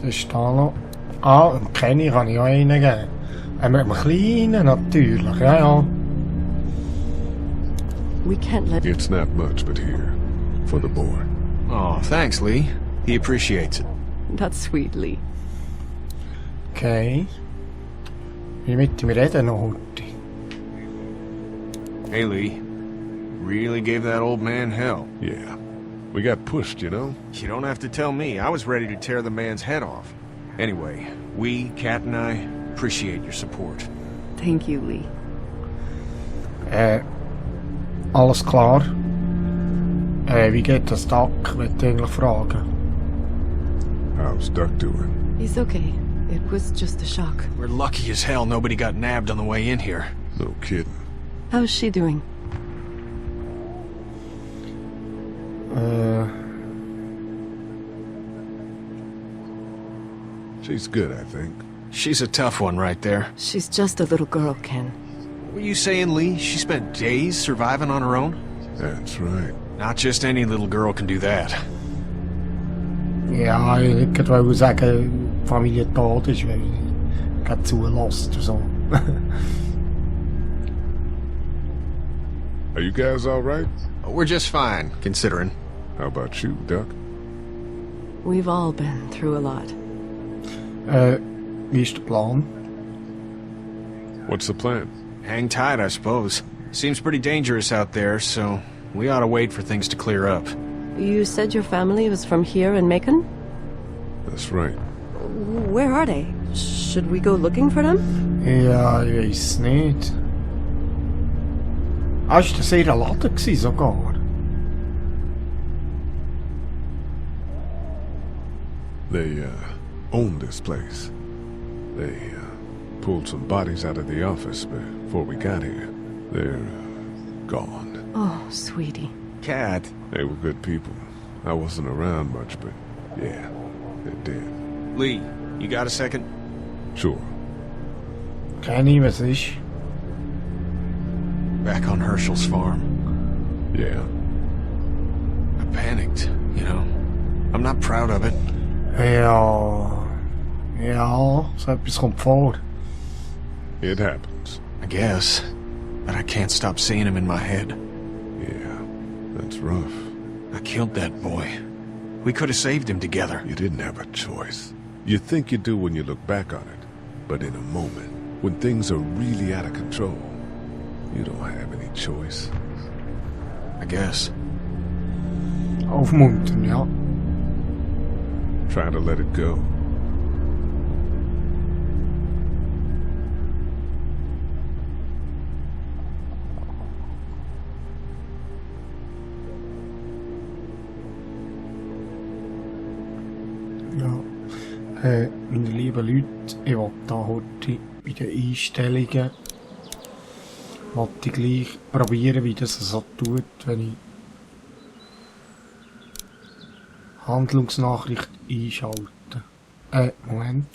Das ist da noch. Ah, dem Kenny kann ich auch einen geben. Mit einem kleinen natürlich, ja, ja. We can't let... It's not much, but here. For the boy. Oh, thanks, Lee. He appreciates it. That's sweet, Lee. Okay. Wie mit ihm reden noch heute? Hey, Lee. Really gave that old man hell. Yeah. We got pushed, you know? You don't have to tell me. I was ready to tear the man's head off. Anyway, we, Kat and I, appreciate your support. Thank you, Lee. Alles klar. Wie geht das Duck? Wollte ich eigentlich fragen. How's Duck doing? He's okay. It was just a shock. We're lucky as hell nobody got nabbed on the way in here. No kidding. How's she doing? She's good, I think. She's a tough one right there. She's just a little girl, Ken. Were you saying, Lee, she spent days surviving on her own? That's right. Not just any little girl can do that. Ja, ich wollte sagen, die Familie tot ist, weil ich gerade zulässt oder so. Are you guys alright? We're just fine, considering. How about you, Duck? We've all been through a lot. Wie ist der Plan? What's the plan? Hang tight, I suppose. Seems pretty dangerous out there, so we ought to wait for things to clear up. You said your family was from here in Macon? That's right. Where are they? Should we go looking for them? Ja, ich weiß es nicht. Ah, ist das ihr Laden gewesen, sogar? They, own this place. They, pulled some bodies out of the office before we got here. They're gone. Oh, sweetie. Cat. They were good people. I wasn't around much, but yeah, they're dead. Lee, you got a second? Sure. Kenny, was ist? Back on Herschel's farm. Yeah. I panicked, you know. I'm not proud of it. Ja... Ja, so etwas kommt vor. It happens. I guess. But I can't stop seeing him in my head. Yeah, that's rough. I killed that boy. We could have saved him together. You didn't have a choice. You think you do when you look back on it. But in a moment, when things are really out of control, you don't have any choice. I guess. Aufmuntern, ja. Try to let it go. Ja. Meine lieben Leute, ich will da heute bei den Einstellungen gleich probieren, wie das so tut, wenn ich Handlungsnachricht einschalte. Moment.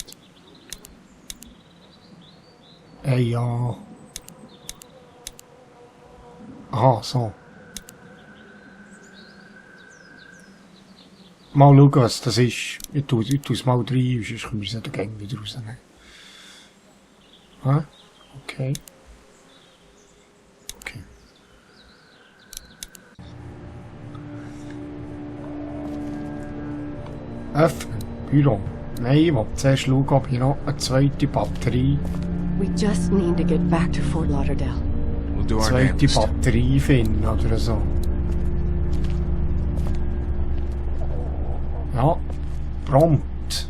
Ja. Aha, so. Mal schauen, was das ist. Ich tue es mal rein, sonst können wir es nicht gegen wieder rausnehmen. Okay. Okay. Öffnen. Büro. Nein, ich will zuerst schauen, ob ich noch eine zweite Batterie... We just need to get back to Fort Lauderdale. We'll do our zweite damnedest. Batterie finden oder so. Ja, prompt.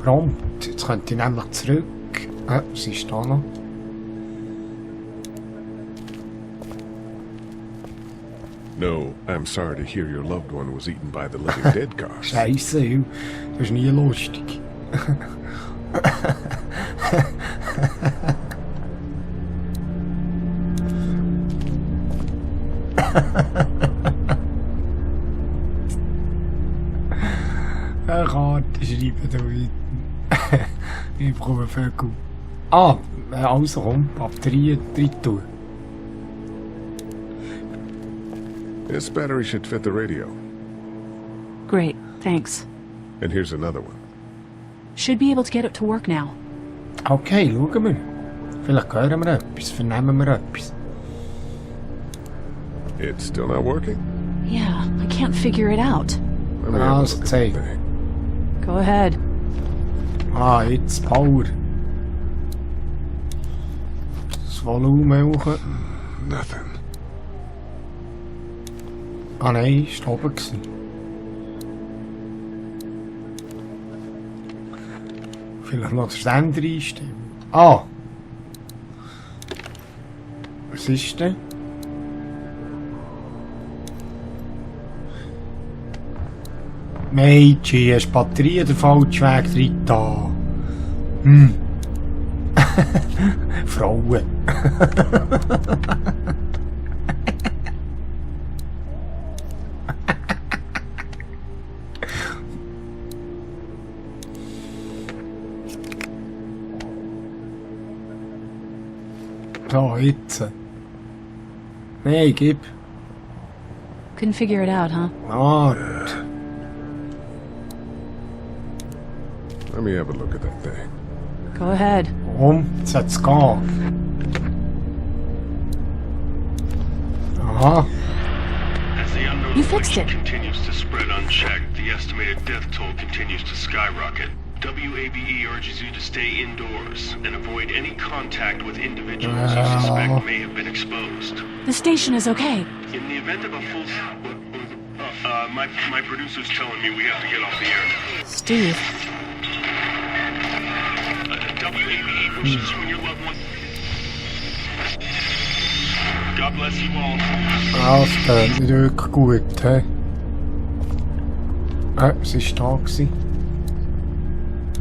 Prompt. Jetzt könnte ich nämlich zurück. Was ist da noch? No, I'm sorry to hear your loved one was eaten by the living dead cars. Scheisse, das ist nie lustig. Eine Karte schreiben da hinten. Ich bekomme Vögel. Ah, also komm, Batterien drin tun. This battery should fit the radio. Great, Thanks. And here's another one. Should be able to get it to work now. Okay, schauen wir. Vielleicht hören wir etwas, vernehmen wir etwas. It's still not working? Yeah, I can't figure it out. Let me have a Let's look at see. the thing. Go ahead. Ah, jetzt Power. Das Volumen hoch. Nothing. Ah nein, ist oben gewesen. Vielleicht noch den Sender einstellen. Ah! Was ist denn? Mädchen, hast die Batterie den falschen Weg drin da. Frauen. So, jetzt. Nee, gib. Couldn't figure it out, huh? Wart. Let me have a look at that thing. Go ahead. Warum? Jetzt hat's gehen. Aha. As the unknown You fixed affliction it. continues to spread unchecked, the estimated death toll continues to skyrocket. WABE urges you to stay indoors and avoid any contact with individuals you suspect may have been exposed. The station is okay. In the event of a full... my producer's telling me we have to get off the air. Steve. WABE wishes when your loved one... God bless you all. Das klingt nicht wirklich gut, hä? Was war da gewesen?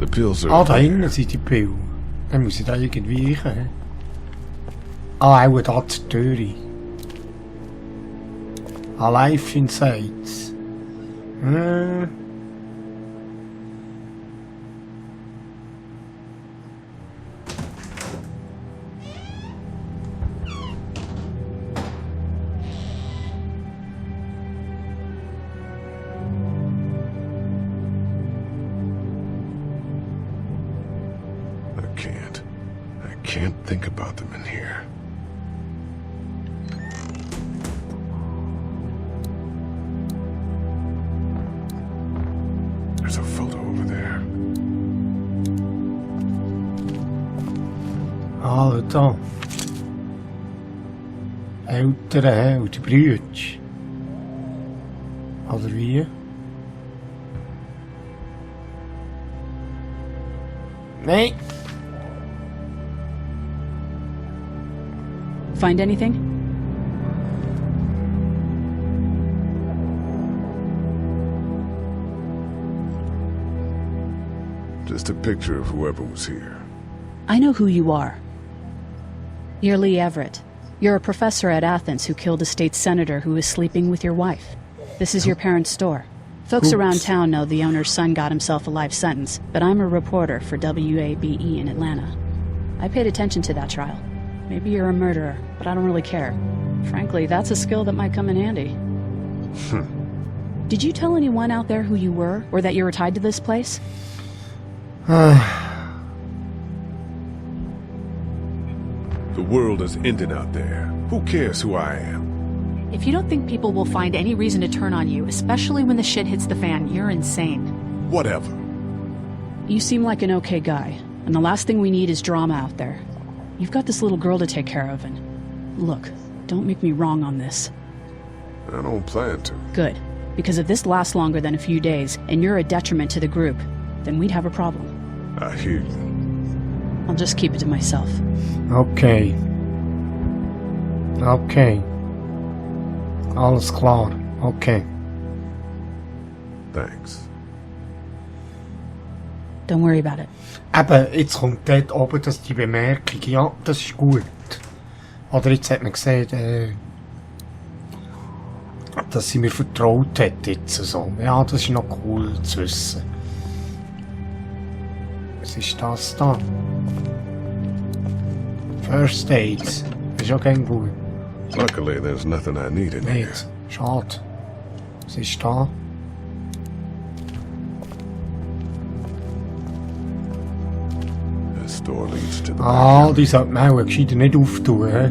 The pills are... Ah, da hinten sind die Pillen. Dann muss ich da irgendwie rein, hä? Ah, auch da zur Tür. Ah, Life Insights. I can't think about them in here. There's a photo over there. Ah, da. Ältere Held, Brüder. Oder wie? Nein! Find anything? Just a picture of whoever was here. I know who you are. You're Lee Everett. You're a professor at Athens who killed a state senator who was sleeping with your wife. This is your parents' store. Folks Oops. around town know the owner's son got himself a life sentence, but I'm a reporter for WABE in Atlanta. I paid attention to that trial. Maybe you're a murderer, but I don't really care. Frankly, that's a skill that might come in handy. Did you tell anyone out there who you were, or that you were tied to this place? The world has ended out there. Who cares who I am? If you don't think people will find any reason to turn on you, especially when the shit hits the fan, you're insane. Whatever. You seem like an okay guy, and the last thing we need is drama out there. You've got this little girl to take care of, and... Look, don't make me wrong on this. I don't plan to. Good, because if this lasts longer than a few days, and you're a detriment to the group, then we'd have a problem. I hear you. I'll just keep it to myself. Okay. Okay. Alles klar. Okay. Thanks. Don't worry about it. Eben, jetzt kommt dort oben die Bemerkung. Ja, das ist gut. Oder jetzt hat man gesehen, dass sie mir vertraut hat jetzt so. Ja, das ist noch cool zu wissen. Was ist das da? First Aid. Das ist auch kein gut. Luckily, there's nothing I need in here. Nicht. Schade. Was ist da? to the Ah, backyard. die sollte man auch gescheiter nicht auftun, hä?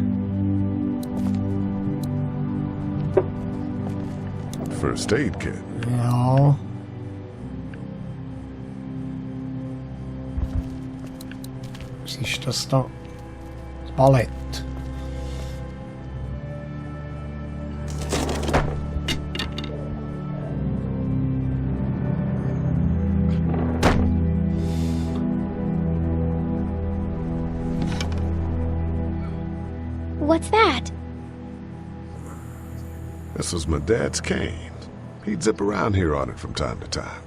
First aid kit. Ja. Was ist das da? Das Ballett. What's that? This was my dad's cane. He'd zip around here on it from time to time.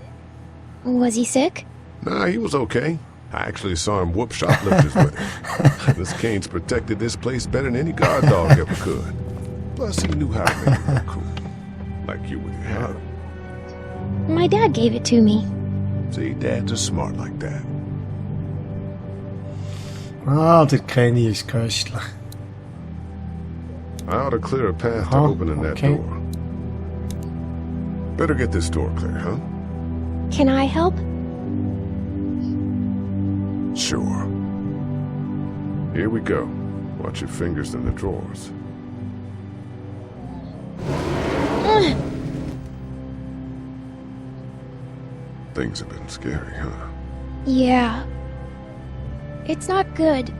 Was he sick? Nah, he was okay. I actually saw him whoop shoplifters with it. This cane's protected this place better than any guard dog ever could. Plus, he knew how to make it look cool. Like you with your hat. My dad gave it to me. See, dads are smart like that. Ah, der Kenny ist köstlich. I ought to clear a path to Huh? opening that Okay. door. Better get this door clear, huh? Can I help? Sure. Here we go. Watch your fingers in the drawers. Things have been scary, huh? Yeah. It's not good.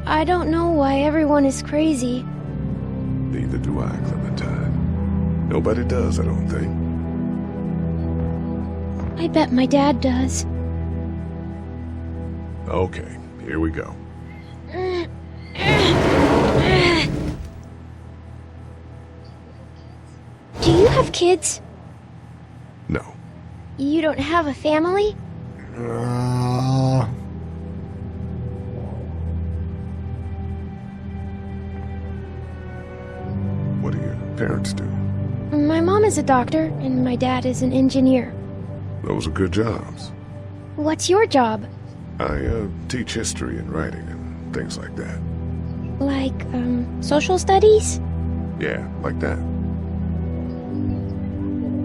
I don't know why everyone is crazy. Neither do I, Clementine. Nobody does, I don't think. I bet my dad does. Okay, here we go. Do you have kids? No. You don't have a family? What do your parents do? My mom is a doctor, and my dad is an engineer. Those are good jobs. What's your job? I teach history and writing and things like that. Like, social studies? Yeah, like that.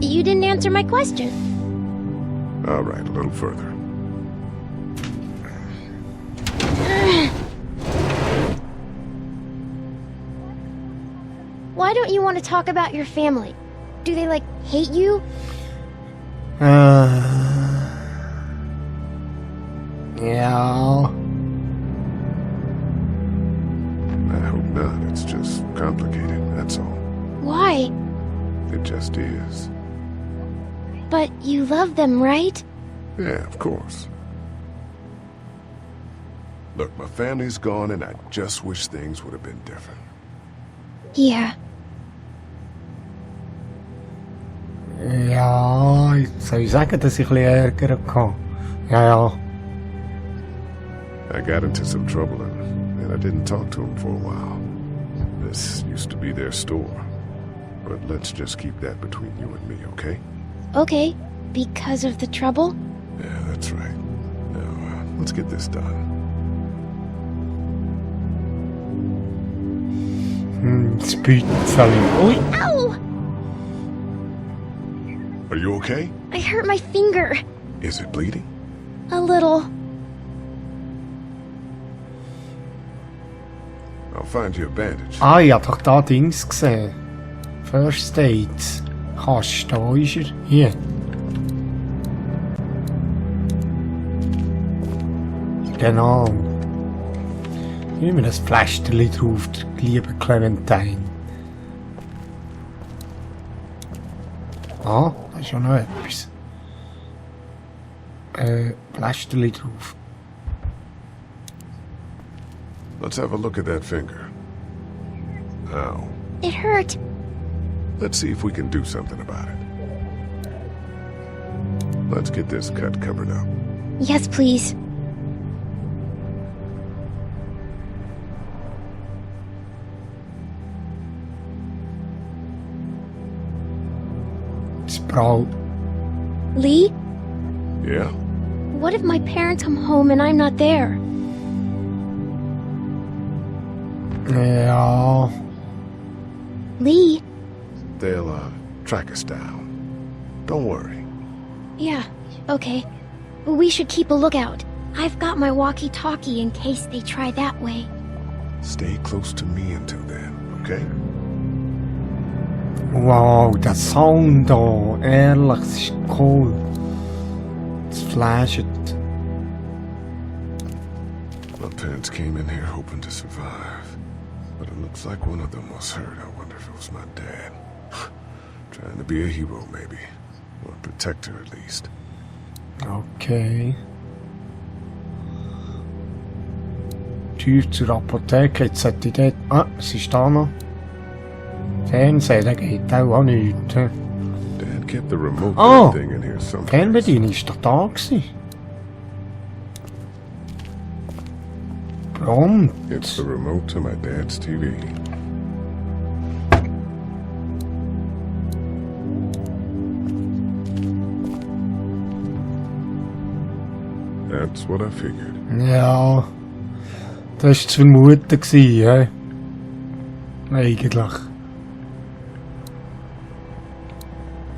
You didn't answer my question. All right, a little further. Why don't you want to talk about your family? Do they, like, hate you? Ja. I hope not. It's just complicated, that's all. Why? It just is. But you love them, right? Yeah, of course. Look, my family's gone and I just wish things would have been different. Yeah. Ja, soll ich sagen, dass ich ein bisschen Ärger hatte? Ja, ja. I got into some trouble and I didn't talk to him for a while. This used to be their store. But let's just keep that between you and me, okay? Okay. Because of the trouble? Yeah, that's right. Now, let's get this done. Spützeli. Ui. Ow! Are you okay? I hurt my finger. Is it bleeding? A little. I'll find you a bandage. Ah, ich hab doch da Dings gesehen. First Aid. Kasten, wo ist er? Hier. Genau. Hier haben wir ein Pflasterli drauf, der liebe Clementine. Ah, da ist ja noch etwas. Pflasterli drauf. Let's have a look at that finger. Ow. It hurt. Let's see if we can do something about it. Let's get this cut covered up. Yes, please. Sprawl. Lee? Yeah? What if my parents come home and I'm not there? Ja. Lee? They'll, track us down. Don't worry. Yeah, okay. We should keep a lookout. I've got my walkie-talkie in case they try that way. Stay close to me until then, okay? Wow, der Sound da, ehrlich, das ist cool. Es flasht. My parents came in here hoping to survive, but it looks like one of them was hurt. I wonder if it was my dad. Trying to be a hero, maybe. Or a protector, at least. Okay. Tür zur Apotheke, jetzt sollte ich dort... Ah, was ist da noch? Fernseher, der geht auch nicht. Dad kept the remote Oh! thing in here someplace. Fernbedienung ist doch da gewesen. Prompt. It's the remote to my dad's TV. That's what I figured. Ja, das war zu vermuten, hä? Eigentlich.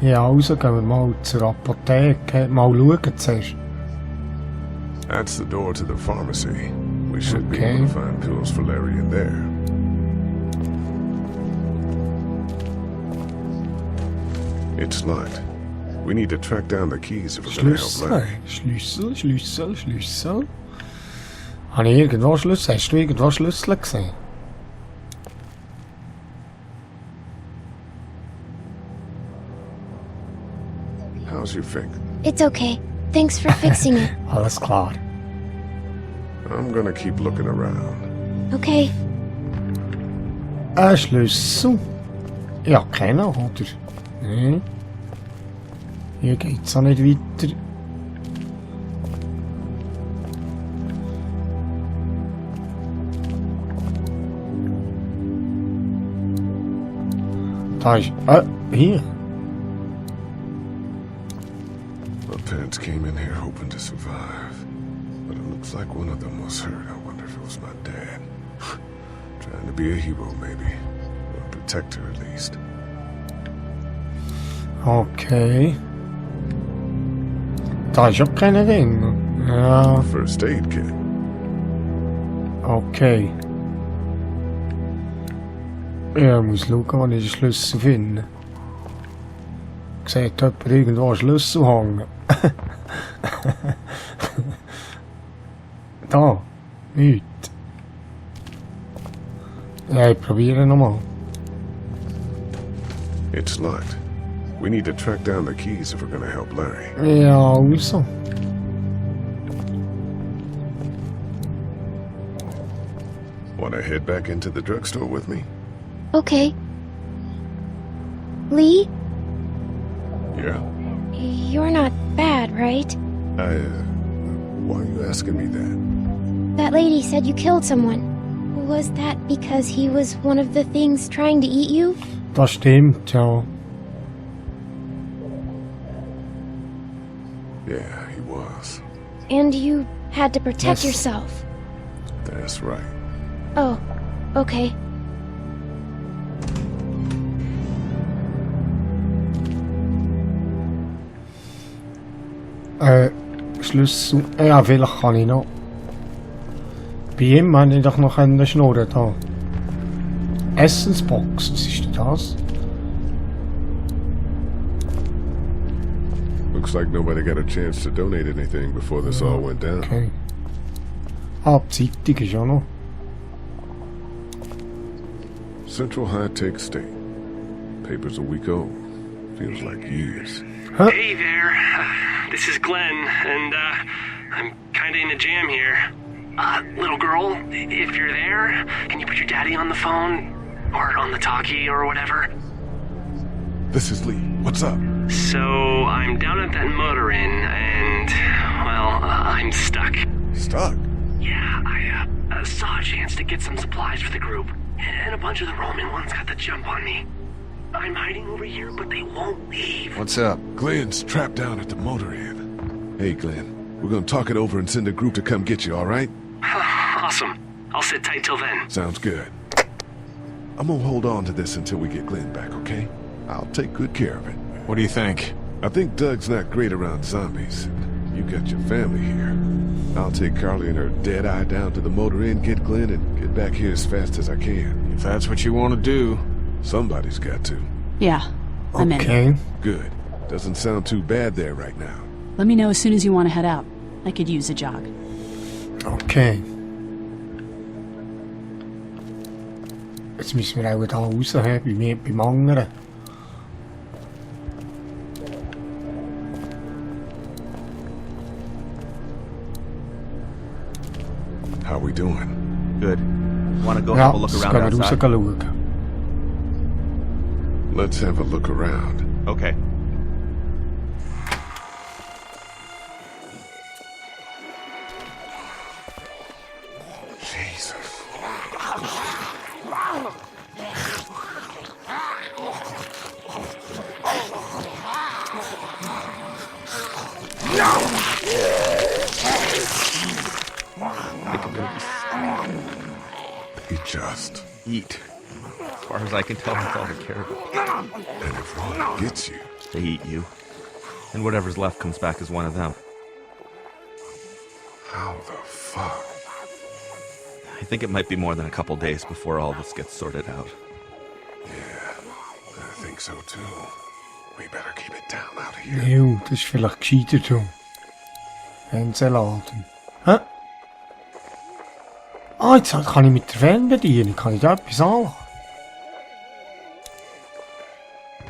Ja, also gehen wir mal zur Apotheke. Mal schauen zuerst. That's the door to the pharmacy. We should be Okay. able to find pills for Larry in there. It's locked. We need to track down the keys if we're gonna help Schlüssel, Larry. Schlüssel. Habe ich irgendwo Schlüssel? Hast du irgendwo Schlüssel gesehen? How's your finger? It's okay. Thanks for fixing it. Alles klar. I'm gonna keep looking around. Okay. Ein Schlüssel? Ja, keiner, oder? Nee. Hier geht's auch nicht weiter. Da ist... hier. My parents came in here hoping to survive, but it looks like one of them was hurt. I wonder if it was my dad. Trying to be a hero, maybe. Or a protector, at least. Okay. Da ist auch keiner drin. Ja, First aid kit. okay. Ja, ich muss schauen, wann ich den Schlüssel finde. Sieht jemand irgendwo einen Schlüssel hängen? Da, nichts. Ja, ich probiere nochmal. It's locked. We need to track down the keys if we're gonna help Larry. Ja, also. Wanna head back into the drugstore with me? Okay. Lee, Yeah. you're not bad, right? Why are you asking me that? That lady said you killed someone. Was that because he was one of the things trying to eat you? Das stimmt, ja. Yeah, he was. And you had to protect Yes. yourself. That's right. Oh, okay. Schlüssel. Ja, vielleicht kann ich noch. Bei ihm hätte ich doch noch eine Schnurren da. Essensbox, was ist denn das? Looks like nobody got a chance to donate anything before this all went down. Okay. Ah, die Zeitung ist auch noch. Central High-Tech State. Paper's a week old. Feels like years. Hey there, this is Glenn, and I'm kinda in a jam here. Little girl, if you're there, can you put your daddy on the phone? Or on the talkie or whatever? This is Lee. What's up? So, I'm down at that motor inn, and, well, I'm stuck. Stuck. Yeah, I saw a chance to get some supplies for the group, and a bunch of the Roman ones got the jump on me. I'm hiding over here, but they won't leave. What's up? Glenn's trapped down at the motor inn. Hey, Glenn. We're gonna talk it over and send a group to come get you, all right? Awesome. I'll sit tight till then. Sounds good. I'm gonna hold on to this until we get Glenn back, okay? I'll take good care of it. What do you think? I think Doug's not great around zombies. You got your family here. I'll take Carly and her dead eye down to the motor inn, get Glenn, and get back here as fast as I can. If that's what you want to do. Somebody's got to. Yeah, I'm in. Okay. Good. Doesn't sound too bad there right now. Let me know as soon as you want to head out. I could use a jog. Okay. Jetzt müssen wir auch da raus, bei mir, beim anderen. How we doing? Good. Want to go Ja, have a look jetzt around gehen wir raus outside? schauen. Let's have a look around. Okay. Jesus. They just Eat. As far as I can tell, that's all they care about. and if one gets you, They eat you. And whatever's left comes back as one of them. how the fuck? I think it might be more than a couple days before all this gets sorted out. Yeah, I think so too. We better keep it down out of here. Jo, das ist vielleicht gescheiter so. Fernsehladen. Hä? Ah, jetzt kann ich mit der Fernbedienung, kann ich da etwas anmachen?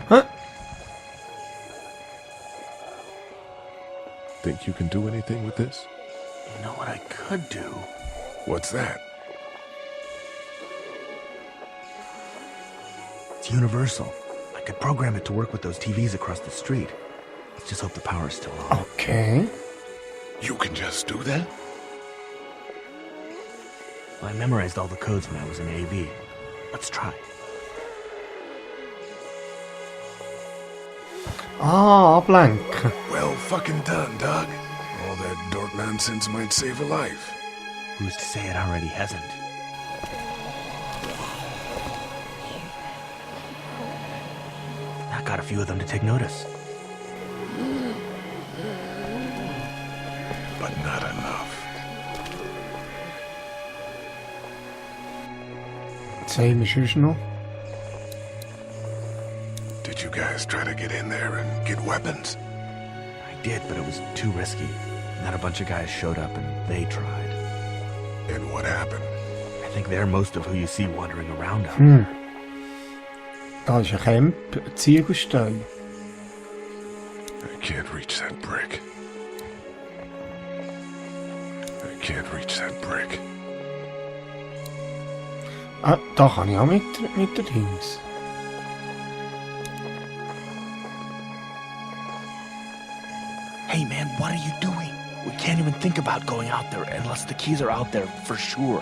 Hä? Think you can do anything with this? You know what I could do? What's that? It's universal. I could program it to work with those TVs across the street. Let's just hope the power's still on. Okay. You can just do that? Well, I memorized all the codes when I was in AV. Let's try. Ah, ablenken. Well fucking done, Doug. All that dork nonsense might save a life. Who's to say it already hasn't? That got a few of them to take notice. But not enough. Was haben wir sonst noch? Did you guys try to get in there and get weapons? I did, but it was too risky. And then a bunch of guys showed up and they tried. And what happened? I think they're most of who you see wandering around out there. Da ist ein Camp, ein Ziegelstein. I can't reach that brick. I can't reach that brick. Ah, da kann ich auch mit der Dings. Hey man, what are you doing? We can't even think about going out there unless the keys are out there for sure.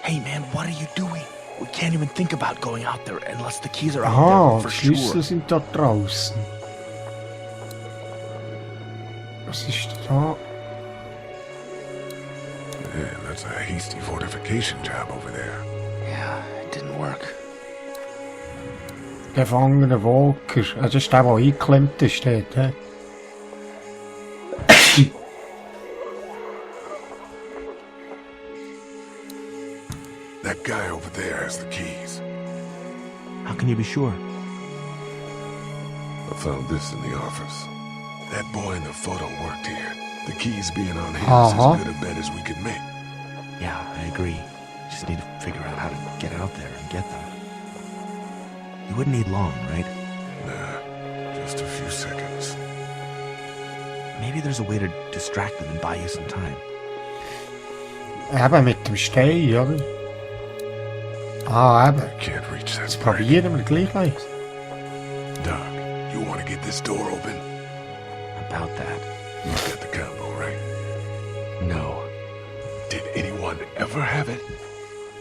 Hey man, what are you doing? We can't even think about going out there unless the keys are out Ah, there die for Schlüssel sure. sind da draußen. Was ist da? Yeah, that's a hasty fortification job over there. Yeah, it didn't work. Gefangener Walker. Das ist der, der eingeklemmt ist, dort, hä? That guy over there has the keys. How can you be sure? I found this in the office. That boy in the photo worked here. The keys being on him is Uh-huh. as good a bet as we could make. Yeah, I agree. Just need to figure out how to get out there and get them. You wouldn't need long, right? Nah, just a few seconds. Maybe there's a way to distract them and buy you some time. Eben mit dem Stein, oder? Ah, eben. Can't reach that Jetzt brick. probieren wir gleich eins. Doc, you want to get this door open? About that. You got the combo, right? No. Did anyone ever have it?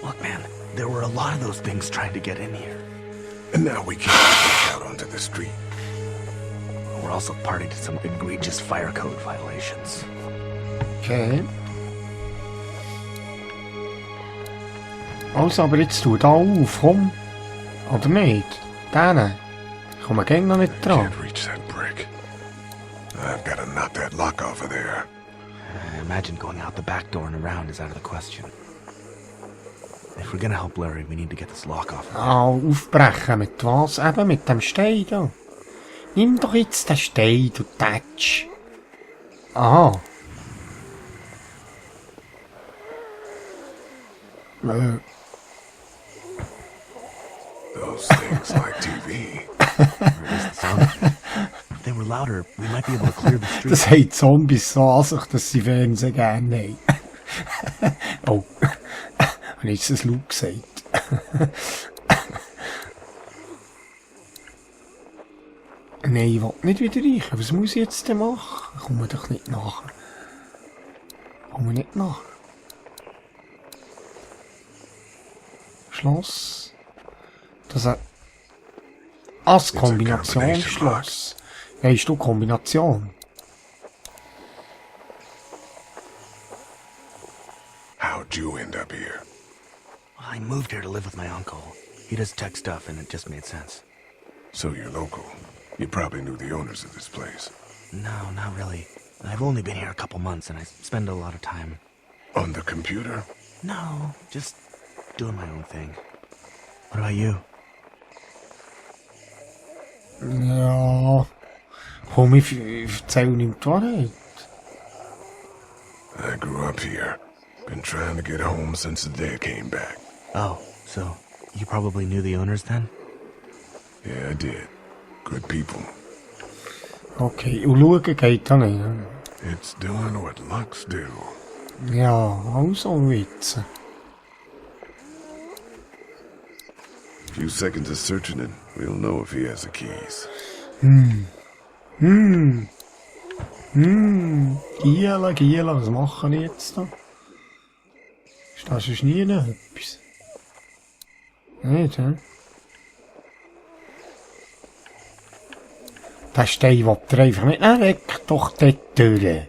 Look, man, there were a lot of those things trying to get in here. And now we can't get back out onto the street. We're also party to some egregious fire code violations. Okay. Also, aber jetzt tu da auf, komm. Oder nicht? Denen. Ich komme gegen noch nicht dran. Can't reach that brick. I've got to knock that lock off of there. Imagine going out the back door and around is out of the question. If we're gonna help Larry, we need to get this lock off. Ah, aufbrechen. Mit was? Eben mit dem Stein da. Nimm doch jetzt den Stein, du Tatsch. Aha. Those things like TV. Where's the sound? If they were louder, we might be able to clear the street. Das haben Zombies so an sich, dass sie Fernsehen gerne haben. Oh. Habe ich jetzt das laut gesagt? Nein, ich will nicht wieder rein. Was muss ich jetzt denn machen? Ich komme doch nicht nachher. Komme nicht nachher. Schloss. Das ist das Kombinationsschloss. Ja, ist doch Kombination. How'd you end up here? I moved here to live with my uncle. He does tech stuff, and it just made sense. So you're local. You probably knew the owners of this place. No, not really. I've only been here a couple months, and I spend a lot of time... On the computer? No, just doing my own thing. What about you? Ja. Komm, ich erzähl ihm die Wahrheit. I grew up here. Been trying to get home since the dad came back. Oh, so you probably knew the owners then? Yeah, I did. Good people. Okay, und schauen geht da nicht. It's doing what locks do. Ja, also jetzt. Few seconds of searching and we'll know if he has the keys. Giela, was machen wir jetzt da? Ist das schon nie etwas? Nicht, hä? Der Stein will dir einfach nicht weg, doch dort durch.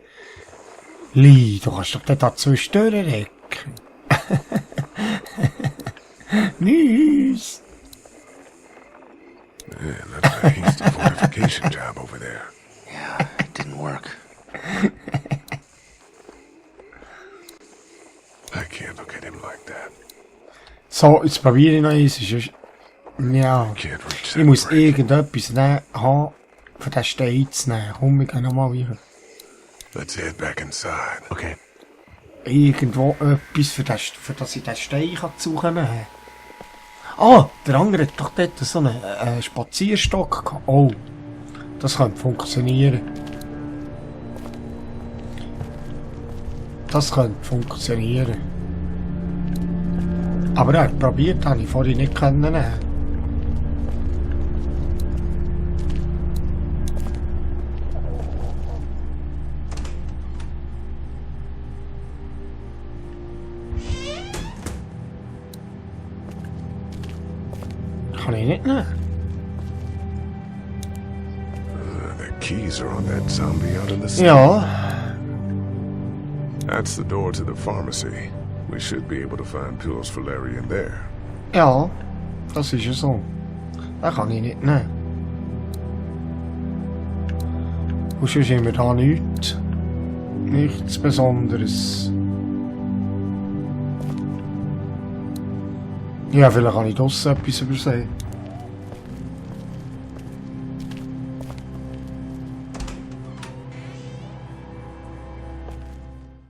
Lie, du kannst doch dort dazwischen durchrecken. Nice. Man, that's a hasty fortification job over there. Yeah, it didn't work. I can't look at him like that. So, jetzt probiere ich noch eins. Ja, Can't reach ich that muss brick. irgendetwas haben, für den Stein zu nehmen. Komm, wir gehen nochmal wieder. Let's head back inside. Okay. Irgendwo etwas, für das ich den Stein suchen kann. Ah, der andere hat doch dort so einen Spazierstock gehabt. Oh, das könnte funktionieren. Das könnte funktionieren. Aber er hat probiert, habe ich vorhin nicht nehmen. Kann ich nicht nehmen. The keys are on that zombie out in the street. Ja. That's the door to the pharmacy. We should be able to find pills for Larry in there. Ja, das ist ja so. Den kann ich nicht nehmen. Und sonst haben wir da nichts. Nichts Besonderes. Ja, vielleicht habe ich draussen etwas übersehen.